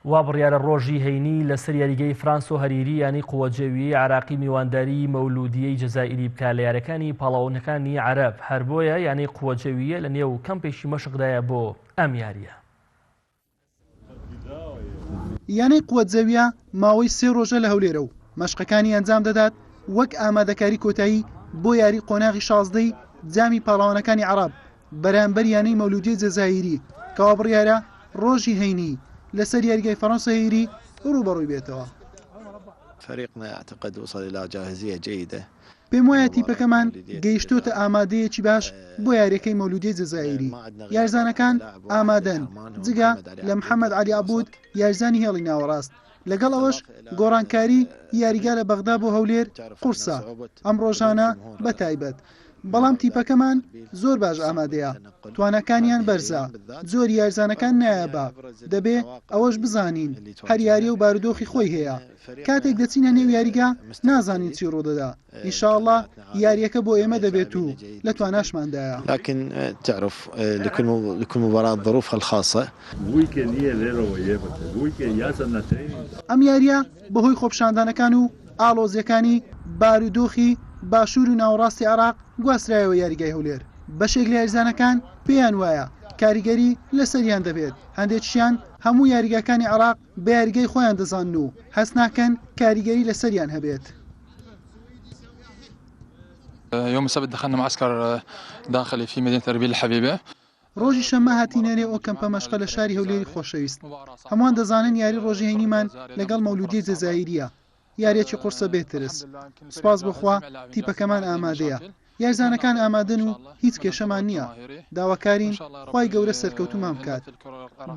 وا بڕیارە ڕۆژی هەینی لەسەر یاریگەی فرانس و هەریری ینی قووەجێوی عراقی میوانداری مەولودیەی جەزائیری بکات لە یاریەکانی پاڵاوانەکانی عەرەب. هەر بۆیە یانەی قووەجێویە لە نێو کەمپێکی مەشقدایە بۆ ئەم یاریە. یانەی قووەجێویە ماوەی 3 ڕۆژە لە هەولێرە و مەشقەکانی ئەنجام دەدات وەک ئامادەکاری کۆتایی بۆ یاری قۆناغی 16ی جامی پاڵاوانەکانی عەرەب بەرامبەر یانەی مەولودیە جەزائیری کەوا بڕیارە ڕۆژی هەینی لەسەر یاریگای فەڕەنسا هەیری ڕوبەڕووی بێتەوە. فريقنا يعتقد وصل إلى جاهزية جيدة. پێم وایە تیپەکەمان گەیشتۆتە ئامادەیەکی باش بۆ یاریەکەی مەولودیە جەزائیری. یارزانەکان ئامادەن جگە لە محەممەد عەلی عەبود یارزانی هێڵی ناوەڕاست. لەگەڵ ئەوەش گۆڕانکاری یاریگا لە بەغدا بۆ هەولێر قورسە ئەم ڕۆژانە بەتایبەت. بەڵام تیپەکەمان زۆر باش ئامادەیە، توانەکانیان بەرزە، زۆر یارزانەکان نایەبە، دەبێ ئەوەش بزانین هەر یاریە و بارودۆخی خۆی هەیە. کاتێک دەچینە نێو یاریگا نازانین چی ڕوودەدا. ئینشاءالله یاریەکە بۆ ئێمە دەبێت و لە تواناشماندایە. لكن تعرف لكل مباراة ظروفها الخاصة. ئەم یاریە بەهۆی خۆپشاندانەکان و ئاڵۆزیەکانی بارودۆخی باشوور و ناوەڕاستی عێراق گواسترایەوە یاریگای هەولێر. بەشێک لە یاریزانەکان پێیان وایە کاریگەری لەسەریان دەبێت. هەندێکیان هەموو یاریگاکانی عێراق بە یاریگەی خۆیان دەزانن و هەست ناکەن کاریگەری لەسەریان هەبێت. يوم السبت دخلنا معسكر داخلي في مدينة أربيل الحبيبة. ڕۆژی شەممە هاتینەرێ ئەو کەمپە مەشقە لە شاری هەولێری خۆشەویست. هەمووان دەزانن یاری ڕۆژی هەینیمان لەگەڵ مەولودیە جەزائیریە. یاریەکی قورسە بێترس. سوپاس بخوا تیپەکەمان ئامادەیە. یارزانەکان ئامادەن و هیچ کێشەمان نییە. داواکارین خوای گەورە سەرکەوتومان بکات.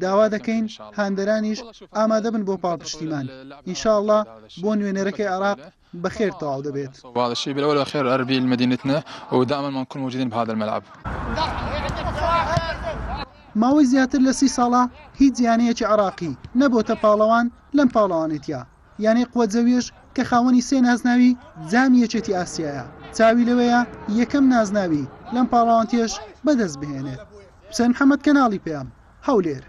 داوا دەکەین هاندەرانیش ئامادە بن بۆ پاڵپشتیمان. ئینشاءالله بۆ نوێنەرەکەی عێراق بخير تواو دبيت. وهذا الشيء بالأول والأخير أربيل مدينتنا ودائما ما نكون موجودين بهذا الملعب. ماوەی زیاتر لە 30 ساڵە هیچ یانەیەکی عێراقی نەبووتە پاڵەوان لەم پاڵەوانێتە. یانەی قووەجێویش کە خاوەنی 3 نازناوی جامی یەکێتی ئاسیایە. چاوی لەوەیە یەکەم نازناوی لەم پاڵەوانتێش بەدەست بهێنێت. حوسێن محەممەد کەناڵی پێم هەولێر.